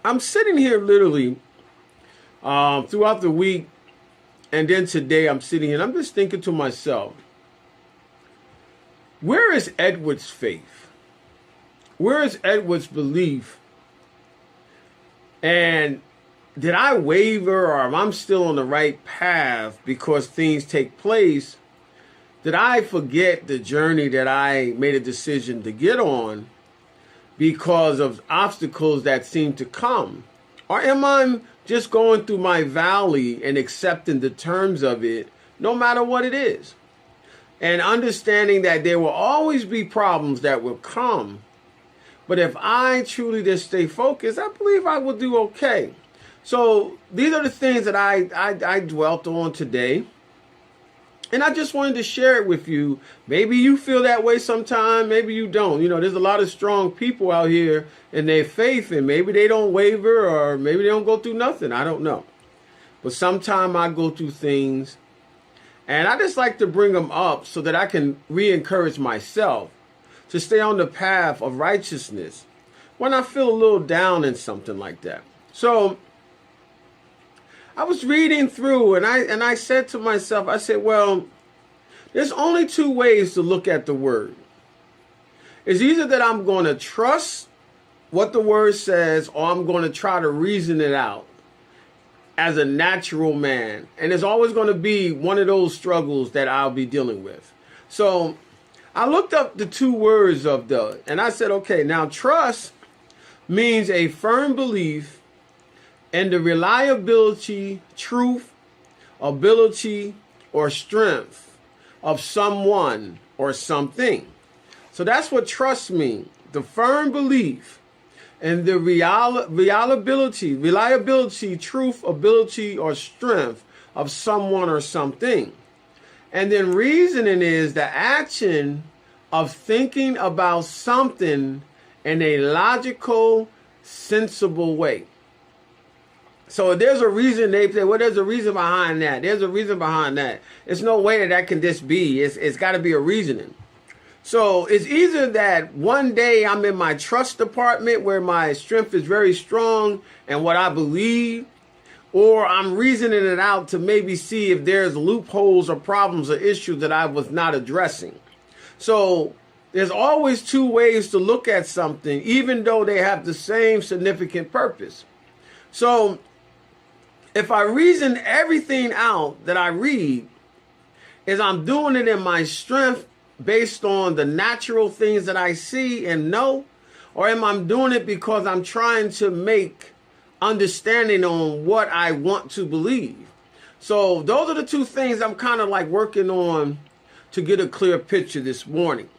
I'm sitting here literally throughout the week, and then today I'm sitting here and I'm just thinking to myself, where is Edward's faith? Where is Edward's belief? And did I waver, or am I still on the right path because things take place? Did I forget the journey that I made a decision to get on because of obstacles that seem to come? Or am I just going through my valley and accepting the terms of it, no matter what it is? And understanding that there will always be problems that will come. But if I truly just stay focused, I believe I will do okay. So these are the things that I dwelt on today. And I just wanted to share it with you. Maybe you feel that way sometime, maybe you don't. You know, there's a lot of strong people out here in their faith, and maybe they don't waver, or maybe they don't go through nothing. I don't know. But sometimes I go through things, and I just like to bring them up so that I can re-encourage myself to stay on the path of righteousness when I feel a little down in something like that. So I was reading through, and I said to myself, I said, well, there's only two ways to look at the word. It's either that I'm going to trust what the word says, or I'm going to try to reason it out as a natural man. And there's always going to be one of those struggles that I'll be dealing with. So I looked up the two words of and I said, okay, now trust means a firm belief and the reliability, truth, ability, or strength of someone or something. So that's what trust means. The firm belief and the reliability, truth, ability, or strength of someone or something. And then reasoning is the action of thinking about something in a logical, sensible way. So there's a reason they say, well, there's a reason behind that. There's a reason behind that. It's no way that can just be. It's got to be a reasoning. So it's either that one day I'm in my trust department where my strength is very strong and what I believe, or I'm reasoning it out to maybe see if there's loopholes or problems or issues that I was not addressing. So there's always two ways to look at something, even though they have the same significant purpose. So if I reason everything out that I read, is I'm doing it in my strength based on the natural things that I see and know, or am I doing it because I'm trying to make understanding on what I want to believe? So those are the two things I'm kind of like working on to get a clear picture this morning.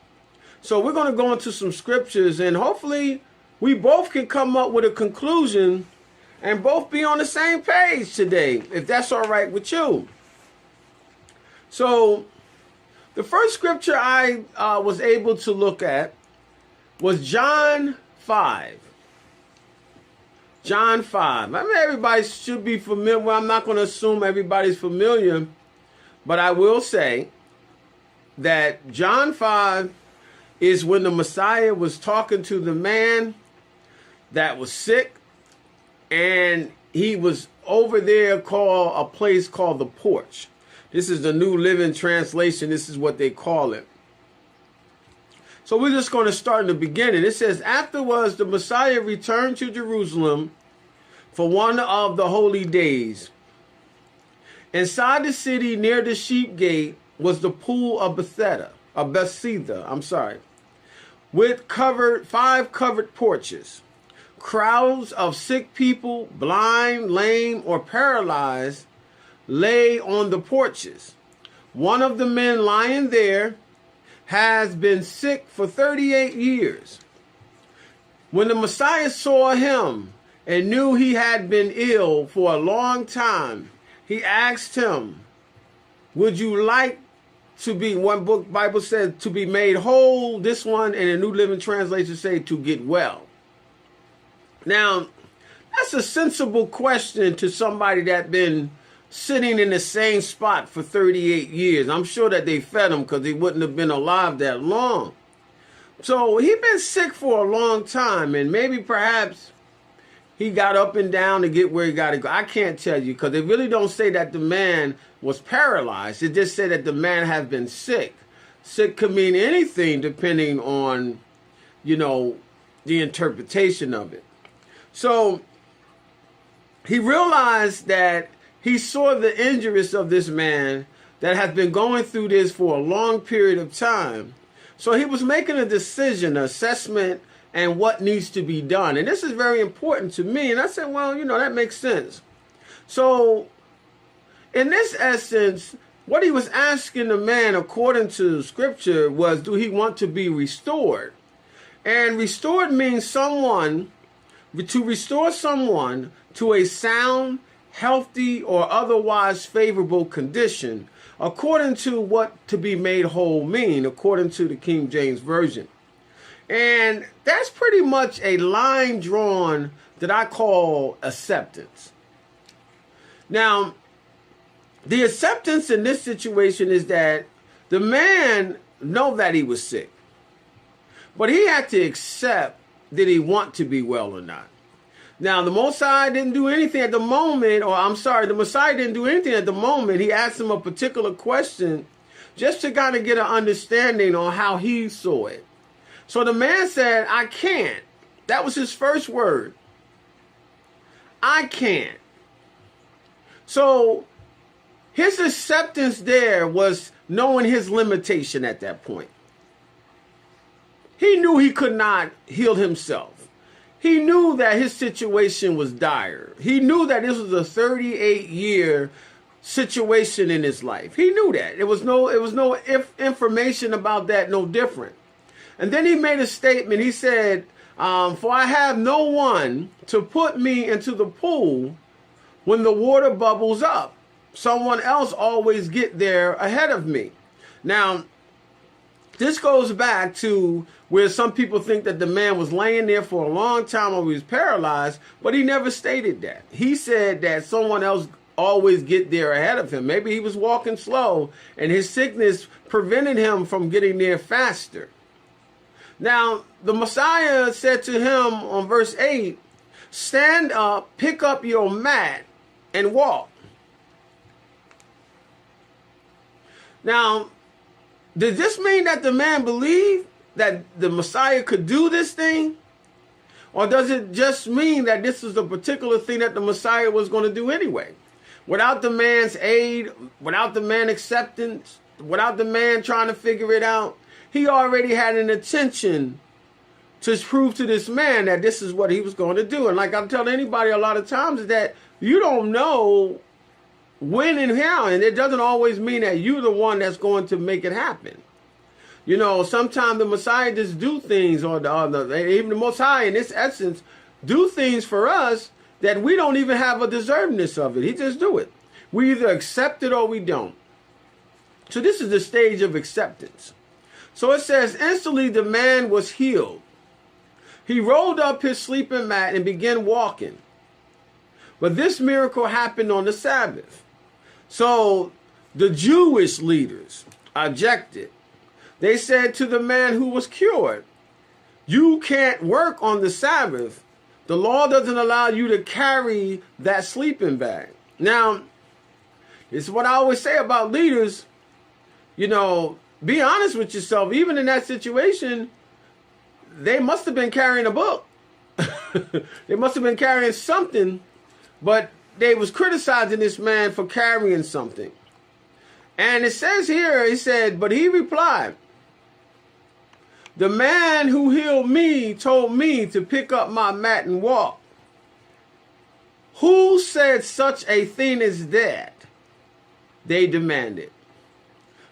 So we're going to go into some scriptures, and hopefully we both can come up with a conclusion and both be on the same page today, if that's all right with you. So the first scripture I was able to look at was John 5. John 5. I mean, everybody should be familiar. Well, I'm not going to assume everybody's familiar, but I will say that John 5 is when the Messiah was talking to the man that was sick, and he was over there called a place called the porch. This is the New Living Translation. This is what they call it. So we're just going to start in the beginning. It says, afterwards, the Messiah returned to Jerusalem for one of the holy days. Inside the city near the sheep gate was the pool of Bethesda, with five covered porches. Crowds of sick people, blind, lame, or paralyzed, lay on the porches. One of the men lying there has been sick for 38 years. When the Messiah saw him and knew he had been ill for a long time, he asked him, would you like to be, one book Bible says, to be made whole? This one in the New Living Translation say to get well. Now, that's a sensible question to somebody that been sitting in the same spot for 38 years. I'm sure that they fed him because he wouldn't have been alive that long. So he'd been sick for a long time, and maybe perhaps he got up and down to get where he got to go. I can't tell you because they really don't say that the man was paralyzed. It just said that the man has been sick. Sick could mean anything depending on, the interpretation of it. So he realized that he saw the injuries of this man that has been going through this for a long period of time. So he was making a decision, an assessment, and what needs to be done. And this is very important to me. And I said, well, that makes sense. So in this essence, what he was asking the man, according to scripture, was, do he want to be restored? And restored means to restore someone to a sound, healthy, or otherwise favorable condition, according to what to be made whole mean, according to the King James Version. And that's pretty much a line drawn that I call acceptance. Now, the acceptance in this situation is that the man know that he was sick, but he had to accept did he want to be well or not. Now, the Messiah didn't do anything at the moment, the Messiah didn't do anything at the moment. He asked him a particular question just to kind of get an understanding on how he saw it. So the man said, I can't. That was his first word. I can't. So his acceptance there was knowing his limitation at that point. He knew he could not heal himself. He knew that his situation was dire. He knew that this was a 38-year situation in his life. He knew that. It was no information about that, no different. And then he made a statement. He said, for I have no one to put me into the pool when the water bubbles up. Someone else always get there ahead of me. Now, this goes back to where some people think that the man was laying there for a long time while he was paralyzed, but he never stated that. He said that someone else always get there ahead of him. Maybe he was walking slow and his sickness prevented him from getting there faster. Now, the Messiah said to him on verse 8, stand up, pick up your mat, and walk. Now, does this mean that the man believed that the Messiah could do this thing? Or does it just mean that this is a particular thing that the Messiah was going to do anyway? Without the man's aid, without the man's acceptance, without the man trying to figure it out, he already had an intention to prove to this man that this is what he was going to do. And like I'm telling anybody a lot of times is that you don't know when and how, and it doesn't always mean that you're the one that's going to make it happen. Sometimes the Messiah just do things, or even the Most High in this essence do things for us that we don't even have a deservedness of it. He just do it. We either accept it or we don't. So this is the stage of acceptance. So it says, instantly the man was healed. He rolled up his sleeping mat and began walking. But this miracle happened on the Sabbath. So the Jewish leaders objected. They said to the man who was cured, you can't work on the Sabbath. The law doesn't allow you to carry that sleeping bag. Now, it's what I always say about leaders. Be honest with yourself. Even in that situation, they must have been carrying a book. They must have been carrying something, but they was criticizing this man for carrying something. And it says here, he said, but he replied, the man who healed me told me to pick up my mat and walk. Who said such a thing as that? They demanded.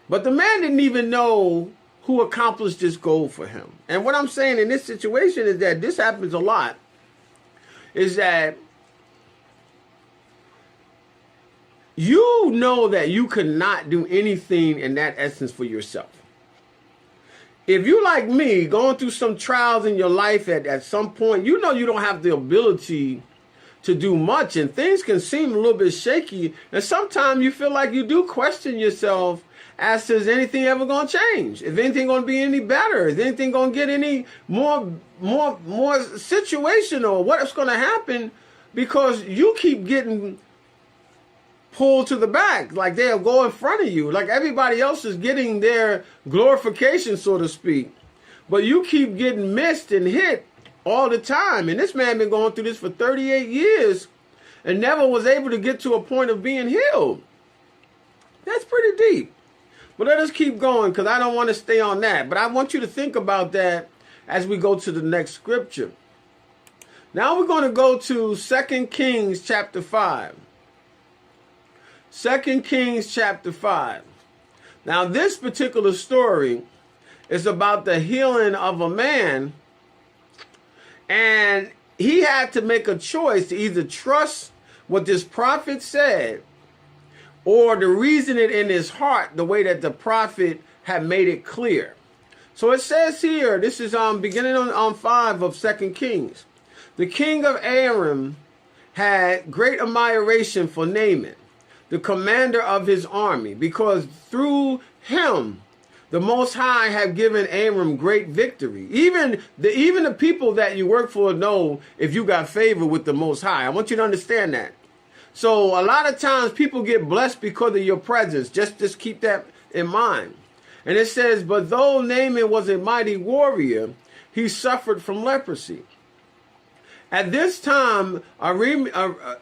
But the man didn't even know who accomplished this goal for him. And what I'm saying in this situation is that this happens a lot, is that you know that you could not do anything in that essence for yourself. If you, like me, going through some trials in your life at some point, you don't have the ability to do much, and things can seem a little bit shaky. And sometimes you feel like you do question yourself as to is anything ever going to change? If anything going to be any better? Is anything going to get any more situational? What's going to happen? Because you keep getting pulled to the back, like they'll go in front of you, like everybody else is getting their glorification, so to speak. But you keep getting missed and hit all the time. And this man been going through this for 38 years and never was able to get to a point of being healed. That's pretty deep. But let us keep going, because I don't want to stay on that. But I want you to think about that as we go to the next scripture. Now we're going to go to 2 Kings chapter 5. 2 Kings chapter 5. Now this particular story is about the healing of a man. And he had to make a choice to either trust what this prophet said or to reason it in his heart the way that the prophet had made it clear. So it says here, this is beginning on 5 of 2 Kings. The king of Aram had great admiration for Naaman, the commander of his army, because through him the Most High have given Aram great victory. Even the people that you work for know if you got favor with the Most High. I want you to understand that. So a lot of times people get blessed because of your presence. Just keep that in mind. And it says, but though Naaman was a mighty warrior, he suffered from leprosy. At this time, Aramean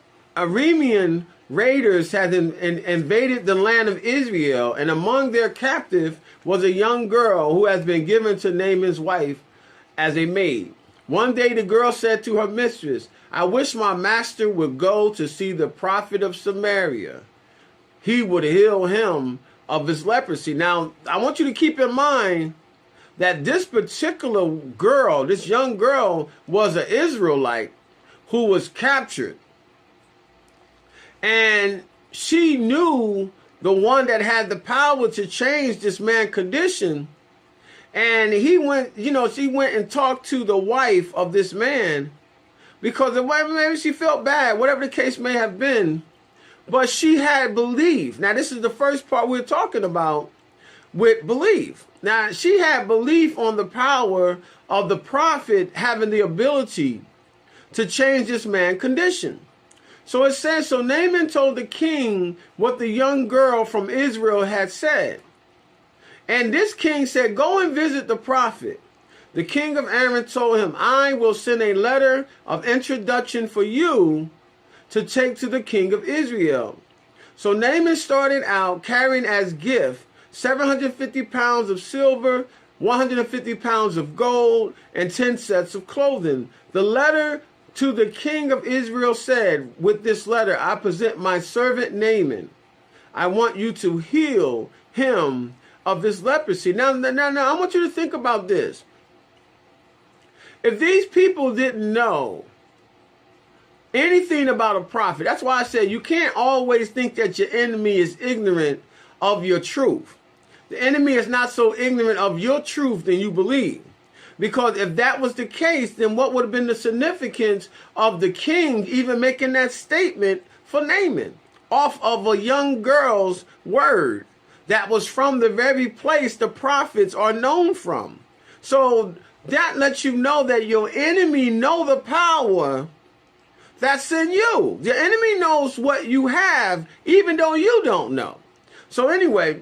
raiders had invaded the land of Israel, and among their captive was a young girl who has been given to Naaman's wife as a maid. One day the girl said to her mistress, I wish my master would go to see the prophet of Samaria. He would heal him of his leprosy. Now, I want you to keep in mind that this particular girl, this young girl, was an Israelite who was captured. And she knew the one that had the power to change this man's condition. And he went, she went and talked to the wife of this man because maybe she felt bad, whatever the case may have been. But she had belief. Now, this is the first part we're talking about with belief. Now, she had belief on the power of the prophet having the ability to change this man's condition. So it says, so Naaman told the king what the young girl from Israel had said. And this king said, go and visit the prophet. The king of Aram told him, I will send a letter of introduction for you to take to the king of Israel. So Naaman started out carrying as gift 750 pounds of silver, 150 pounds of gold, and 10 sets of clothing. The letter to the king of Israel said, with this letter, I present my servant Naaman. I want you to heal him of this leprosy. Now, I want you to think about this. If these people didn't know anything about a prophet, that's why I said you can't always think that your enemy is ignorant of your truth. The enemy is not so ignorant of your truth than you believe. Because if that was the case, then what would have been the significance of the king even making that statement for Naaman off of a young girl's word that was from the very place the prophets are known from? So that lets you know that your enemy know the power that's in you. The enemy knows what you have, even though you don't know. So anyway,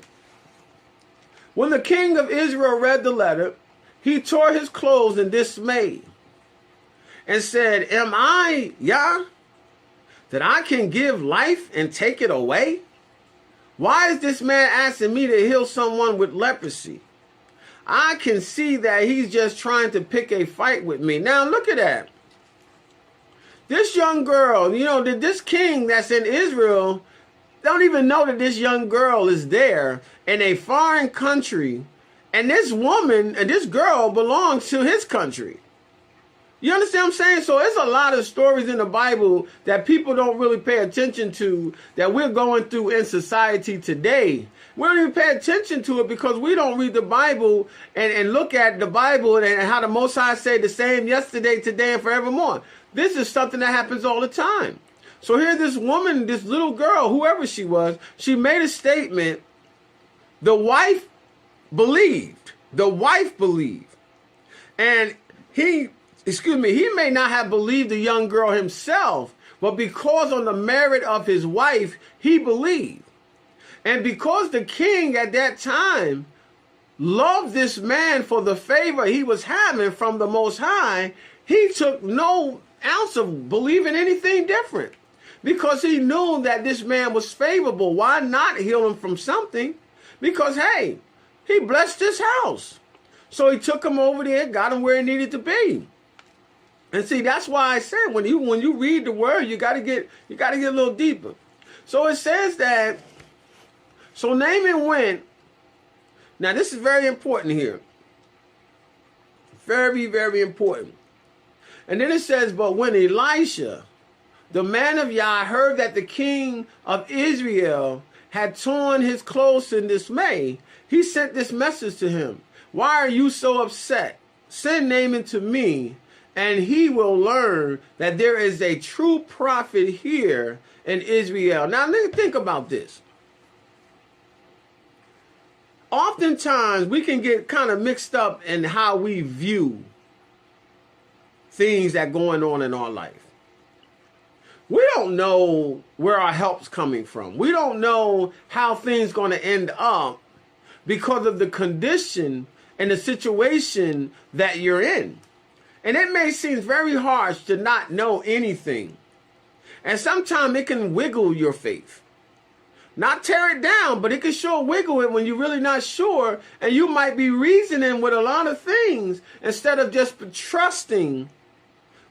when the king of Israel read the letter, he tore his clothes in dismay and said, am I Yah, that I can give life and take it away? Why is this man asking me to heal someone with leprosy? I can see that he's just trying to pick a fight with me. Now look at that. This young girl, this king that's in Israel don't even know that this young girl is there in a foreign country. And this woman and this girl belongs to his country. You understand what I'm saying? So it's a lot of stories in the Bible that people don't really pay attention to that we're going through in society today. We don't even pay attention to it because we don't read the Bible and look at the Bible and how the Most High say the same yesterday, today, and forevermore. This is something that happens all the time. So here this woman, this little girl, whoever she was, she made a statement The wife believed. The wife believed. And he may not have believed the young girl himself, but because on the merit of his wife, he believed. And because the king at that time loved this man for the favor he was having from the Most High, he took no ounce of believing anything different. Because he knew that this man was favorable. Why not heal him from something? Because, hey, he blessed his house. So he took him over there, got him where he needed to be. And see, that's why I said when you read the word, you gotta get a little deeper. So it says that, so Naaman went. Now this is very important here. Very, very important. And then it says, but when Elisha, the man of Yah, heard that the king of Israel had torn his clothes in dismay, he sent this message to him. Why are you so upset? Send Naaman to me, and he will learn that there is a true prophet here in Israel. Now, think about this. Oftentimes, we can get kind of mixed up in how we view things that are going on in our life. We don't know where our help's coming from. We don't know how things going to end up because of the condition and the situation that you're in. And it may seem very harsh to not know anything. And sometimes it can wiggle your faith. Not tear it down, but it can sure wiggle it when you're really not sure. And you might be reasoning with a lot of things instead of just trusting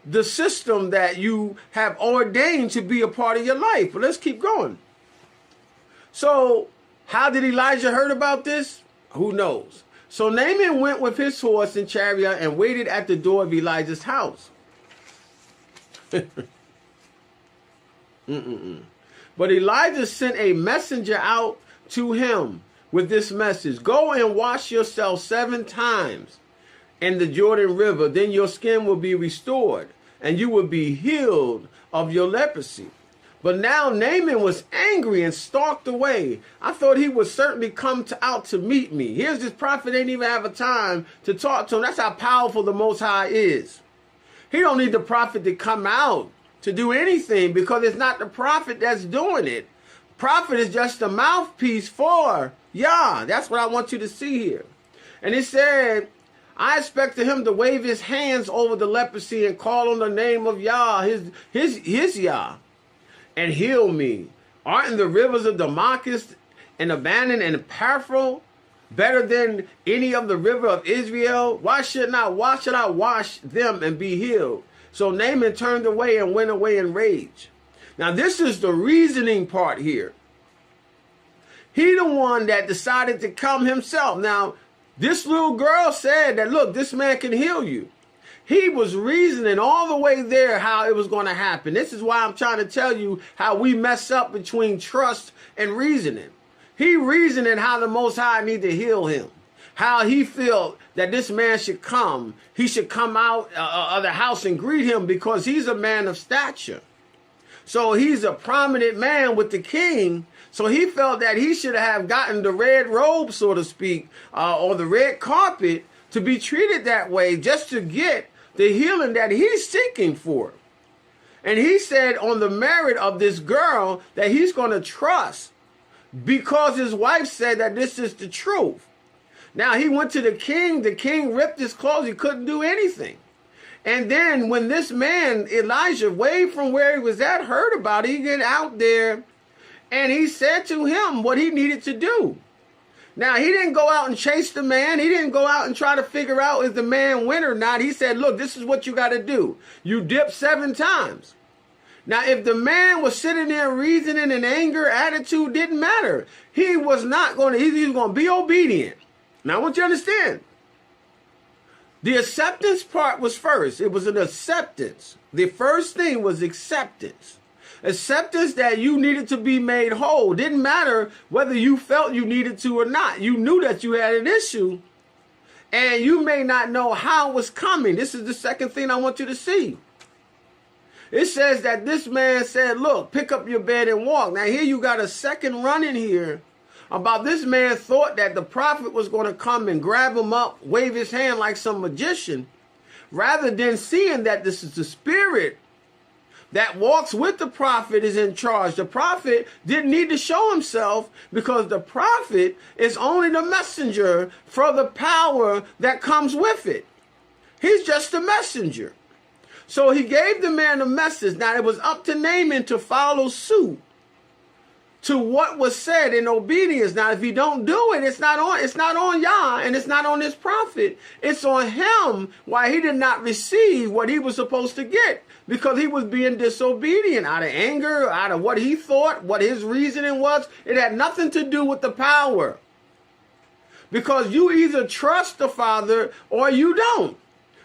the system that you have ordained to be a part of your life. But let's keep going. So how did Elijah heard about this? Who knows? So Naaman went with his horse and chariot and waited at the door of Elijah's house. But Elijah sent a messenger out to him with this message. Go and wash yourself 7 times in the Jordan River. Then your skin will be restored and you will be healed of your leprosy. But now Naaman was angry and stalked away. I thought he would certainly come out to meet me. Here's this prophet, ain't even have a time to talk to him. That's how powerful the Most High is. He don't need the prophet to come out to do anything because it's not the prophet that's doing it. Prophet is just a mouthpiece for Yah. That's what I want you to see here. And he said, I expected him to wave his hands over the leprosy and call on the name of Yah, his Yah, and heal me. Aren't the rivers of Damascus and Abana and Parphro better than any of the river of Israel? Why should I wash them and be healed? So Naaman turned away and went away in rage. Now this is the reasoning part here. He the one that decided to come himself. Now this little girl said that, look, this man can heal you. He was reasoning all the way there how it was going to happen. This is why I'm trying to tell you how we mess up between trust and reasoning. He reasoning how the Most High need to heal him. How he felt that this man should come. He should come out of the house and greet him because he's a man of stature. So he's a prominent man with the king. So he felt that he should have gotten the red robe, so to speak, or the red carpet to be treated that way just to get the healing that he's seeking for. And he said on the merit of this girl that he's going to trust because his wife said that this is the truth. Now he went to the king ripped his clothes, he couldn't do anything. And then when this man, Elijah, way from where he was at, heard about it, he get out there and he said to him what he needed to do. Now, he didn't go out and chase the man. He didn't go out and try to figure out if the man went or not. He said, look, this is what you got to do. You dip 7 times. Now, if the man was sitting there reasoning in anger, attitude didn't matter. He was not going to, he was going to be obedient. Now, I want you to understand. The acceptance part was first. It was an acceptance. The first thing was acceptance. Acceptance that you needed to be made whole. Didn't matter whether you felt you needed to or not. You knew that you had an issue. And you may not know how it was coming. This is the second thing I want you to see. It says that this man said, look, pick up your bed and walk. Now here you got a second run in here about this man thought that the prophet was going to come and grab him up, wave his hand like some magician, rather than seeing that this is the spirit that walks with the prophet is in charge. The prophet didn't need to show himself because the prophet is only the messenger for the power that comes with it. He's just a messenger. So he gave the man a message. Now it was up to Naaman to follow suit to what was said in obedience. Now, if he don't do it, it's not on Yah, and it's not on his prophet. It's on him why he did not receive what he was supposed to get, because he was being disobedient out of anger, out of what he thought, what his reasoning was. It had nothing to do with the power. Because you either trust the Father or you don't.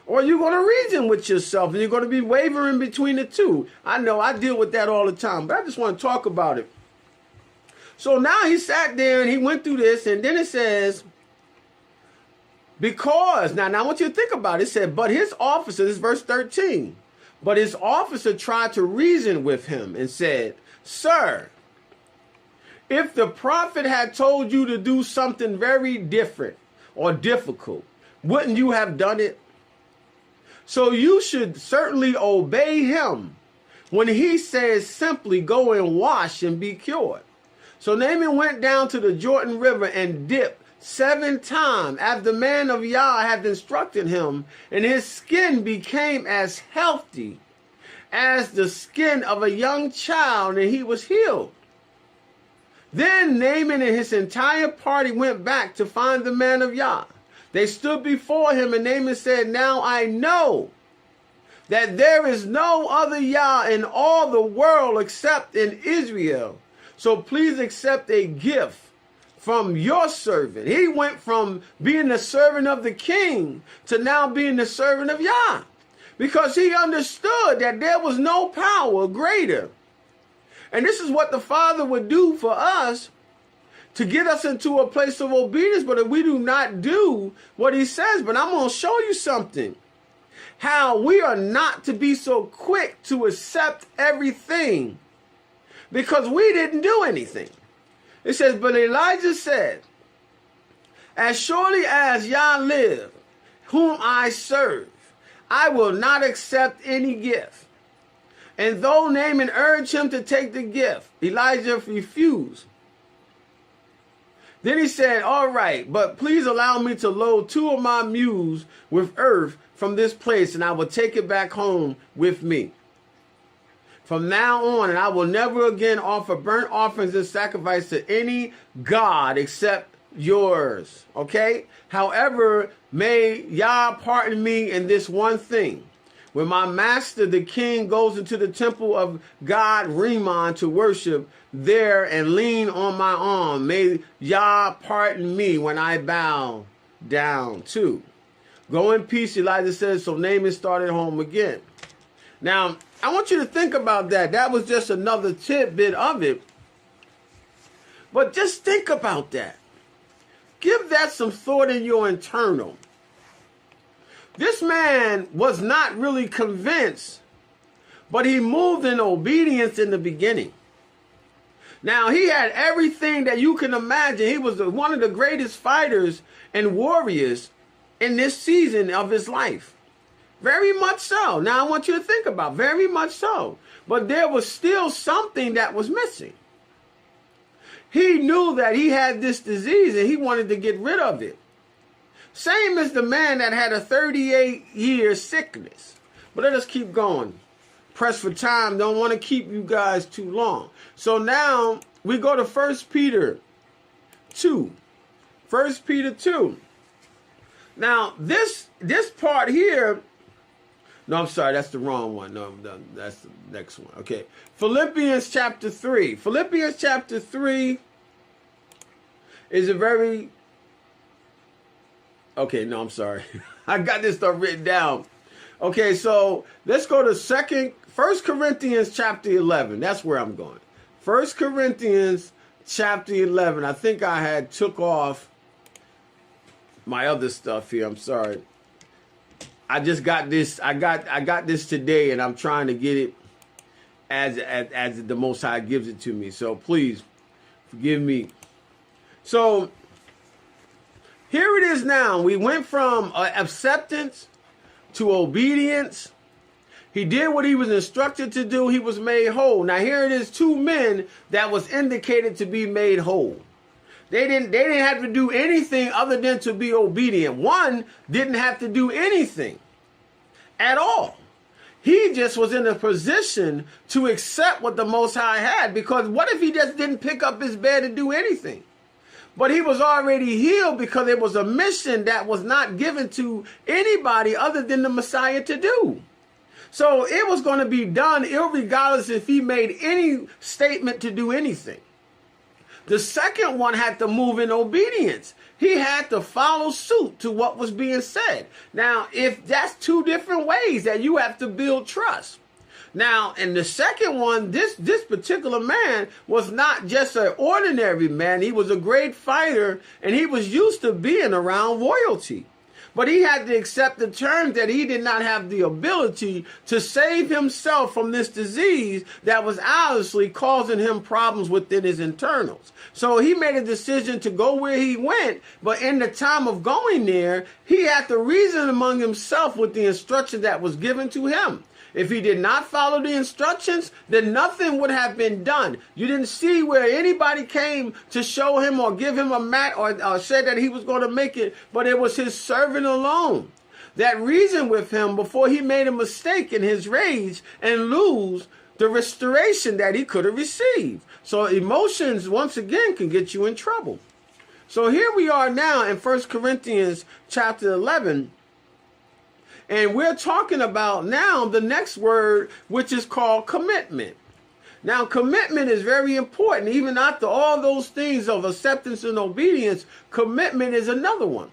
Or you're going to reason with yourself and you're going to be wavering between the two. I know I deal with that all the time, but I just want to talk about it. So now he sat there and he went through this, and then it says, because, now I want you to think about it. It said, but his officer, this is verse 13, but his officer tried to reason with him and said, Sir, if the prophet had told you to do something very different or difficult, wouldn't you have done it? So you should certainly obey him when he says simply go and wash and be cured. So Naaman went down to the Jordan River and dipped 7 times as the man of Yah had instructed him, and his skin became as healthy as the skin of a young child, and he was healed. Then Naaman and his entire party went back to find the man of Yah. They stood before him, and Naaman said, Now I know that there is no other Yah in all the world except in Israel. So please accept a gift from your servant. He went from being the servant of the king to now being the servant of Yah, because he understood that there was no power greater. And this is what the Father would do for us to get us into a place of obedience. But if we do not do what he says, but I'm going to show you something, how we are not to be so quick to accept everything, because we didn't do anything. It says, but Elijah said, as surely as Yah live, whom I serve, I will not accept any gift. And though Naaman urged him to take the gift, Elijah refused. Then he said, all right, but please allow me to load 2 of my mules with earth from this place, and I will take it back home with me. From now on, and I will never again offer burnt offerings and sacrifice to any god except yours. Okay? However, may Yah pardon me in this one thing. When my master, the king, goes into the temple of God Rimmon to worship there and lean on my arm, may Yah pardon me when I bow down too. Go in peace, Elijah says. So Naaman started home again. Now, I want you to think about that. That was just another tidbit of it. But just think about that. Give that some thought in your internal. This man was not really convinced, but he moved in obedience in the beginning. Now, he had everything that you can imagine. He was one of the greatest fighters and warriors in this season of his life. Very much so. Now I want you to think about, very much so. But there was still something that was missing. He knew that he had this disease and he wanted to get rid of it. Same as the man that had a 38-year sickness. But let us keep going. Pressed for time. Don't want to keep you guys too long. So now we go to 1 Peter 2. 1 Peter 2. Now this part here, no, I'm sorry, that's the wrong one. No, that's the next one. Okay. Philippians chapter 3. Philippians chapter 3 is a very... Okay, no, I'm sorry. I got this stuff written down. Okay, so let's go to 1 Corinthians chapter 11. That's where I'm going. 1 Corinthians chapter 11. I think I had took off my other stuff here. I'm sorry. I just got this. I got this today, and I'm trying to get it as the Most High gives it to me. So please forgive me. So here it is now. We went from acceptance to obedience. He did what he was instructed to do. He was made whole. Now here it is, two men that was indicated to be made whole. They didn't have to do anything other than to be obedient. One didn't have to do anything at all. He just was in a position to accept what the Most High had, because what if he just didn't pick up his bed and do anything? But he was already healed because it was a mission that was not given to anybody other than the Messiah to do. So it was going to be done irregardless if he made any statement to do anything. The second one had to move in obedience. He had to follow suit to what was being said. Now, if that's two different ways that you have to build trust. Now, in the second one, this particular man was not just an ordinary man. He was a great fighter, and he was used to being around royalty. But he had to accept the terms that he did not have the ability to save himself from this disease that was obviously causing him problems within his internals. So he made a decision to go where he went, but in the time of going there, he had to reason among himself with the instruction that was given to him. If he did not follow the instructions, then nothing would have been done. You didn't see where anybody came to show him or give him a mat or said that he was going to make it, but it was his servant alone that reasoned with him before he made a mistake in his rage and lose the restoration that he could have received. So emotions, once again, can get you in trouble. So here we are now in 1 Corinthians chapter 11. And we're talking about now the next word, which is called commitment. Now, commitment is very important. Even after all those things of acceptance and obedience, commitment is another one.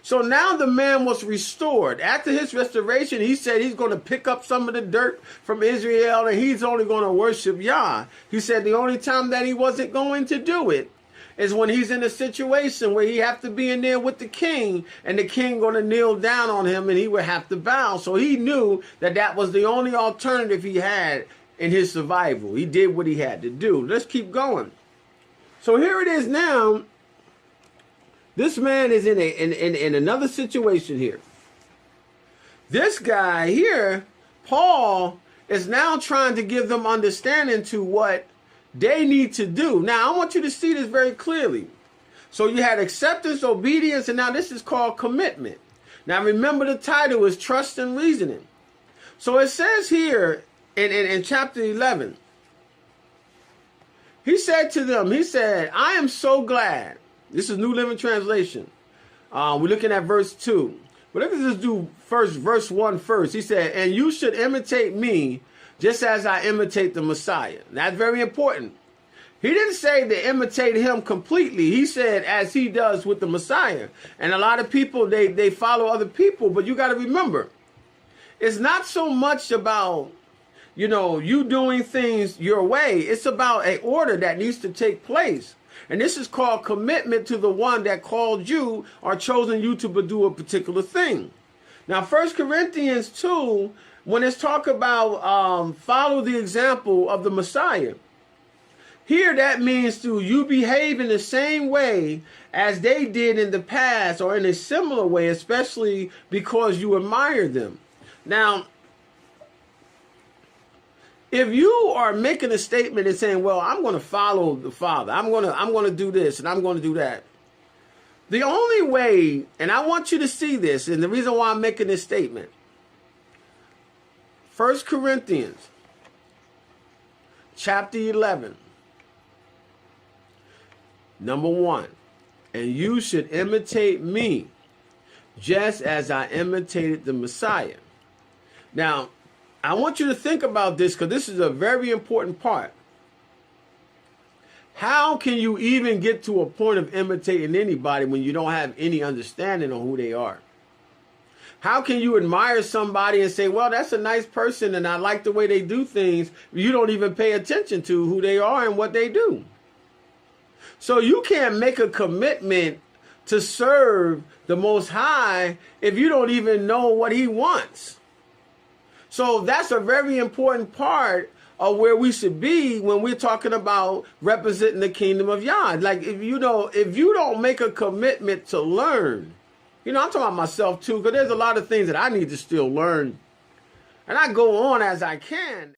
So now the man was restored. After his restoration, he said he's going to pick up some of the dirt from Israel and he's only going to worship Yah. He said the only time that he wasn't going to do it is when he's in a situation where he have to be in there with the king, and the king going to kneel down on him and he would have to bow. So he knew that that was the only alternative he had in his survival. He did what he had to do. Let's keep going. So here it is now. This man is in another situation here. This guy here, Paul, is now trying to give them understanding to what they need to do. Now, I want you to see this very clearly. So you had acceptance, obedience, and now this is called commitment. Now, remember the title is Trust and Reasoning. So it says here in chapter 11, he said to them, he said, I am so glad. This is New Living Translation. We're looking at verse 2. But let's just do verse 1 first. He said, and you should imitate me just as I imitate the Messiah. That's very important. He didn't say to imitate him completely. He said as he does with the Messiah. And a lot of people, they follow other people. But you got to remember, it's not so much about, you doing things your way. It's about an order that needs to take place. And this is called commitment to the one that called you or chosen you to do a particular thing. Now, 1 Corinthians 2, when it's talk about follow the example of the Messiah, here that means to you behave in the same way as they did in the past or in a similar way, especially because you admire them. Now, if you are making a statement and saying, well, I'm going to follow the Father, I'm going to do this and I'm going to do that. The only way, and I want you to see this, and the reason why I'm making this statement, 1 Corinthians chapter 11, number 1, and you should imitate me just as I imitated the Messiah. Now, I want you to think about this because this is a very important part. How can you even get to a point of imitating anybody when you don't have any understanding of who they are? How can you admire somebody and say, well, that's a nice person and I like the way they do things? You don't even pay attention to who they are and what they do. So you can't make a commitment to serve the Most High if you don't even know what he wants. So that's a very important part of where we should be when we're talking about representing the kingdom of Yah. Like if you don't make a commitment to learn, I'm talking about myself too, because there's a lot of things that I need to still learn, and I go on as I can.